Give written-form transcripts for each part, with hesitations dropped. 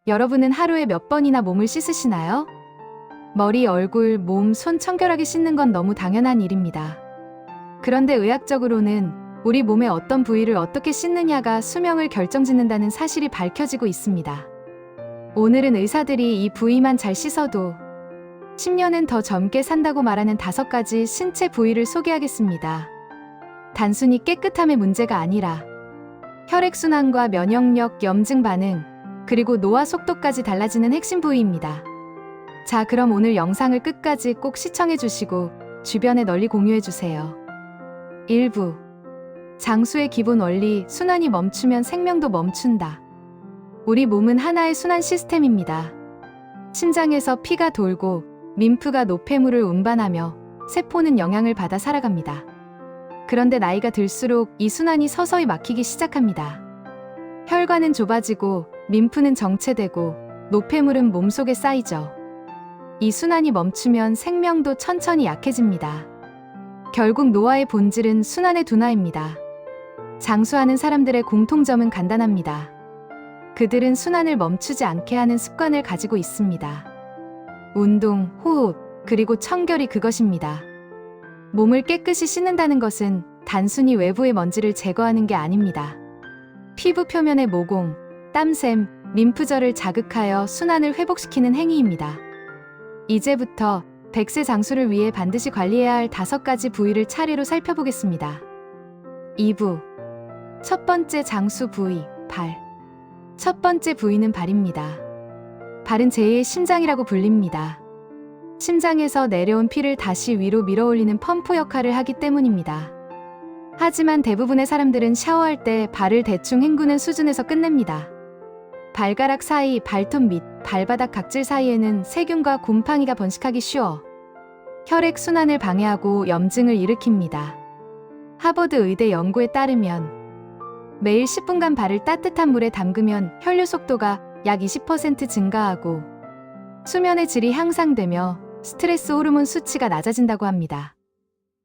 여러분은 하루에 몇 번이나 몸을 씻으시나요? 머리, 얼굴, 몸, 손 청결하게 씻는 건 너무 당연한 일입니다. 그런데 의학적으로는 우리 몸의 어떤 부위를 어떻게 씻느냐가 수명을 결정짓는다는 사실이 밝혀지고 있습니다. 오늘은 의사들이 이 부위만 잘 씻어도 10년은 더 젊게 산다고 말하는 5가지 신체 부위를 소개하겠습니다. 단순히 깨끗함의 문제가 아니라 혈액순환과 면역력, 염증 반응, 그리고 노화 속도까지 달라지는 핵심 부위입니다. 자, 그럼 오늘 영상을 끝까지 꼭 시청해 주시고 주변에 널리 공유해 주세요. 1부. 장수의 기본 원리, 순환이 멈추면 생명도 멈춘다. 우리 몸은 하나의 순환 시스템입니다. 심장에서 피가 돌고 림프가 노폐물을 운반하며 세포는 영양을 받아 살아갑니다. 그런데 나이가 들수록 이 순환이 서서히 막히기 시작합니다. 혈관은 좁아지고 림프는 정체되고 노폐물은 몸속에 쌓이죠. 이 순환이 멈추면 생명도 천천히 약해집니다. 결국 노화의 본질은 순환의 둔화입니다. 장수하는 사람들의 공통점은 간단합니다. 그들은 순환을 멈추지 않게 하는 습관을 가지고 있습니다. 운동, 호흡, 그리고 청결이 그것입니다. 몸을 깨끗이 씻는다는 것은 단순히 외부의 먼지를 제거하는 게 아닙니다. 피부 표면의 모공, 땀샘, 림프절을 자극하여 순환을 회복시키는 행위입니다. 이제부터 100세 장수를 위해 반드시 관리해야 할 5가지 부위를 차례로 살펴보겠습니다. 2부. 첫 번째 장수 부위, 발. 첫 번째 부위는 발입니다. 발은 제2의 심장이라고 불립니다. 심장에서 내려온 피를 다시 위로 밀어올리는 펌프 역할을 하기 때문입니다. 하지만 대부분의 사람들은 샤워할 때 발을 대충 헹구는 수준에서 끝냅니다. 발가락 사이, 발톱 밑, 발바닥 각질 사이에는 세균과 곰팡이가 번식하기 쉬워 혈액 순환을 방해하고 염증을 일으킵니다. 하버드 의대 연구에 따르면 매일 10분간 발을 따뜻한 물에 담그면 혈류 속도가 약 20% 증가하고 수면의 질이 향상되며 스트레스 호르몬 수치가 낮아진다고 합니다.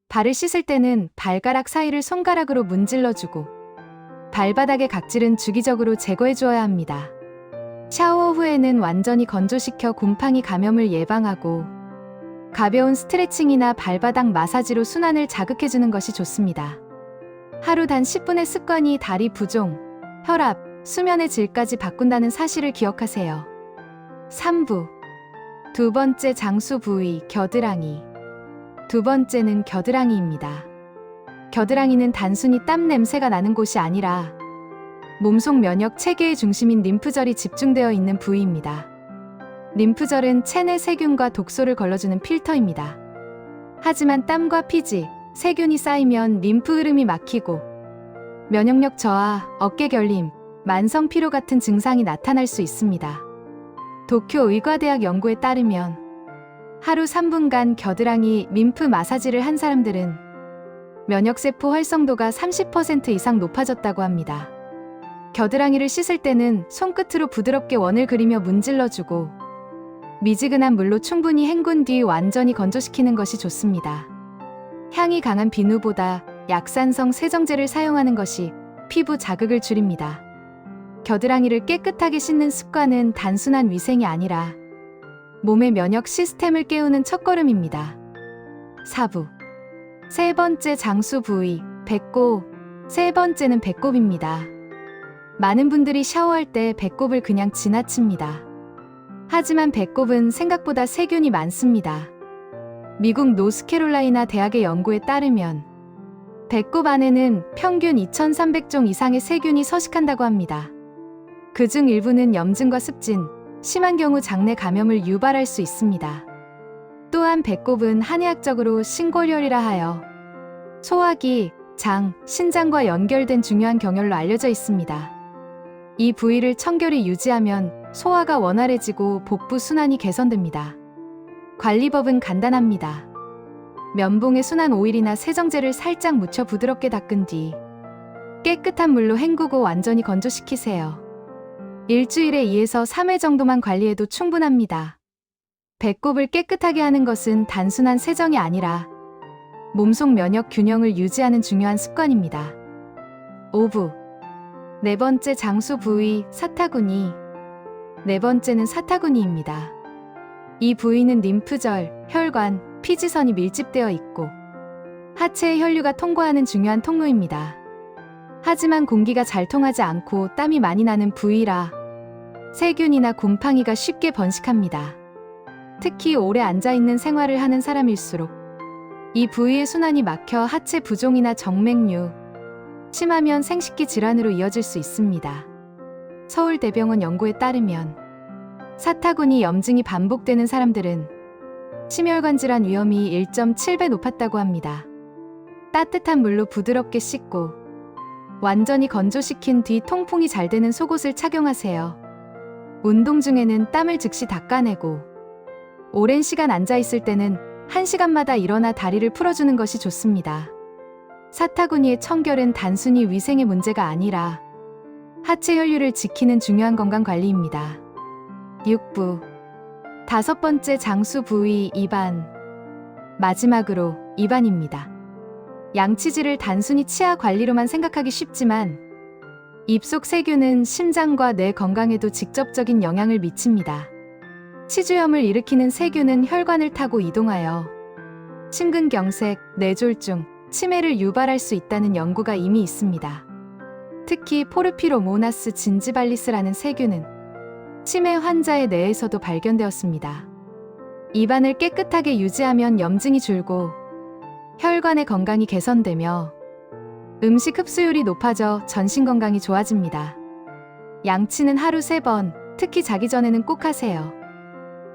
발을 씻을 때는 발가락 사이를 손가락으로 문질러주고 발바닥의 각질은 주기적으로 제거해 주어야 합니다. 샤워 후에는 완전히 건조시켜 곰팡이 감염을 예방하고 가벼운 스트레칭이나 발바닥 마사지로 순환을 자극해주는 것이 좋습니다. 하루 단 10분의 습관이 다리 부종, 혈압, 수면의 질까지 바꾼다는 사실을 기억하세요. 3부. 두 번째 장수 부위, 겨드랑이. 두 번째는 겨드랑이입니다. 겨드랑이는 단순히 땀 냄새가 나는 곳이 아니라 몸속 면역 체계의 중심인 림프절이 집중되어 있는 부위입니다. 림프절은 체내 세균과 독소를 걸러주는 필터입니다. 하지만 땀과 피지, 세균이 쌓이면 림프 흐름이 막히고 면역력 저하, 어깨 결림, 만성 피로 같은 증상이 나타날 수 있습니다. 도쿄 의과대학 연구에 따르면 하루 3분간 겨드랑이 림프 마사지를 한 사람들은 면역세포 활성도가 30% 이상 높아졌다고 합니다. 겨드랑이를 씻을 때는 손끝으로 부드럽게 원을 그리며 문질러주고 미지근한 물로 충분히 헹군 뒤 완전히 건조시키는 것이 좋습니다. 향이 강한 비누보다 약산성 세정제를 사용하는 것이 피부 자극을 줄입니다. 겨드랑이를 깨끗하게 씻는 습관은 단순한 위생이 아니라 몸의 면역 시스템을 깨우는 첫걸음입니다. 4부. 세 번째 장수 부위, 배꼽. 세 번째는 배꼽입니다. 많은 분들이 샤워할 때 배꼽을 그냥 지나칩니다. 하지만 배꼽은 생각보다 세균이 많습니다. 미국 노스캐롤라이나 대학의 연구에 따르면 배꼽 안에는 평균 2,300종 이상의 세균이 서식한다고 합니다. 그중 일부는 염증과 습진, 심한 경우 장내 감염을 유발할 수 있습니다. 또한 배꼽은 한의학적으로 신골혈이라 하여 소화기, 장, 신장과 연결된 중요한 경혈로 알려져 있습니다. 이 부위를 청결히 유지하면 소화가 원활해지고 복부 순환이 개선됩니다. 관리법은 간단합니다. 면봉에 순한 오일이나 세정제를 살짝 묻혀 부드럽게 닦은 뒤 깨끗한 물로 헹구고 완전히 건조시키세요. 일주일에 2에서 3회 정도만 관리해도 충분합니다. 배꼽을 깨끗하게 하는 것은 단순한 세정이 아니라 몸속 면역 균형을 유지하는 중요한 습관입니다. 5부. 네 번째 장수 부위, 사타구니. 네 번째는 사타구니입니다. 이 부위는 림프절, 혈관, 피지선이 밀집되어 있고 하체의 혈류가 통과하는 중요한 통로입니다. 하지만 공기가 잘 통하지 않고 땀이 많이 나는 부위라 세균이나 곰팡이가 쉽게 번식합니다. 특히 오래 앉아있는 생활을 하는 사람일수록 이 부위의 순환이 막혀 하체 부종이나 정맥류, 심하면 생식기 질환으로 이어질 수 있습니다. 서울대병원 연구에 따르면 사타구니 염증이 반복되는 사람들은 심혈관 질환 위험이 1.7배 높았다고 합니다. 따뜻한 물로 부드럽게 씻고 완전히 건조시킨 뒤 통풍이 잘 되는 속옷을 착용하세요. 운동 중에는 땀을 즉시 닦아내고 오랜 시간 앉아있을 때는 1시간마다 일어나 다리를 풀어주는 것이 좋습니다. 사타구니의 청결은 단순히 위생의 문제가 아니라 하체 혈류를 지키는 중요한 건강관리입니다. 6부 다섯 번째 장수 부위 입안. 마지막으로 입안입니다. 양치질을 단순히 치아 관리로만 생각하기 쉽지만 입속 세균은 심장과 뇌 건강에도 직접적인 영향을 미칩니다. 치주염을 일으키는 세균은 혈관을 타고 이동하여 심근경색, 뇌졸중, 치매를 유발할 수 있다는 연구가 이미 있습니다. 특히 포르피로모나스 진지발리스라는 세균은 치매 환자의 뇌에서도 발견되었습니다. 입안을 깨끗하게 유지하면 염증이 줄고 혈관의 건강이 개선되며 음식 흡수율이 높아져 전신 건강이 좋아집니다. 양치는 하루 3번, 특히 자기 전에는 꼭 하세요.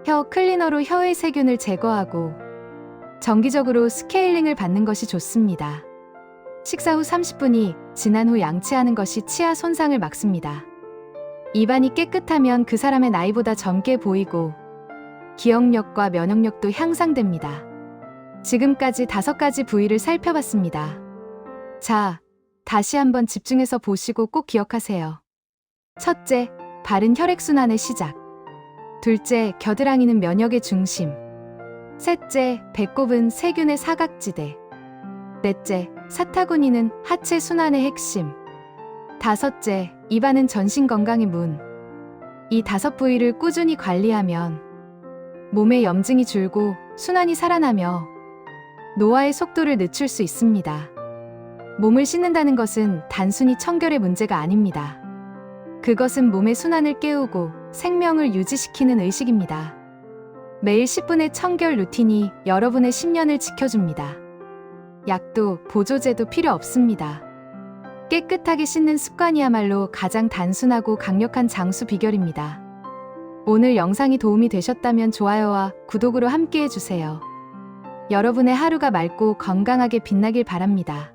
혀 클리너로 혀의 세균을 제거하고 정기적으로 스케일링을 받는 것이 좋습니다. 식사 후 30분이 지난 후 양치하는 것이 치아 손상을 막습니다. 입안이 깨끗하면 그 사람의 나이보다 젊게 보이고 기억력과 면역력도 향상됩니다. 지금까지 5가지 부위를 살펴봤습니다. 자, 다시 한번 집중해서 보시고 꼭 기억하세요. 첫째, 바른 혈액순환의 시작. 둘째, 겨드랑이는 면역의 중심. 셋째, 배꼽은 세균의 사각지대. 넷째, 사타구니는 하체 순환의 핵심. 다섯째, 입안은 전신 건강의 문. 이 5 부위를 꾸준히 관리하면 몸의 염증이 줄고 순환이 살아나며 노화의 속도를 늦출 수 있습니다. 몸을 씻는다는 것은 단순히 청결의 문제가 아닙니다. 그것은 몸의 순환을 깨우고 생명을 유지시키는 의식입니다. 매일 10분의 청결 루틴이 여러분의 10년을 지켜줍니다. 약도 보조제도 필요 없습니다. 깨끗하게 씻는 습관이야말로 가장 단순하고 강력한 장수 비결입니다. 오늘 영상이 도움이 되셨다면 좋아요와 구독으로 함께해 주세요. 여러분의 하루가 맑고 건강하게 빛나길 바랍니다.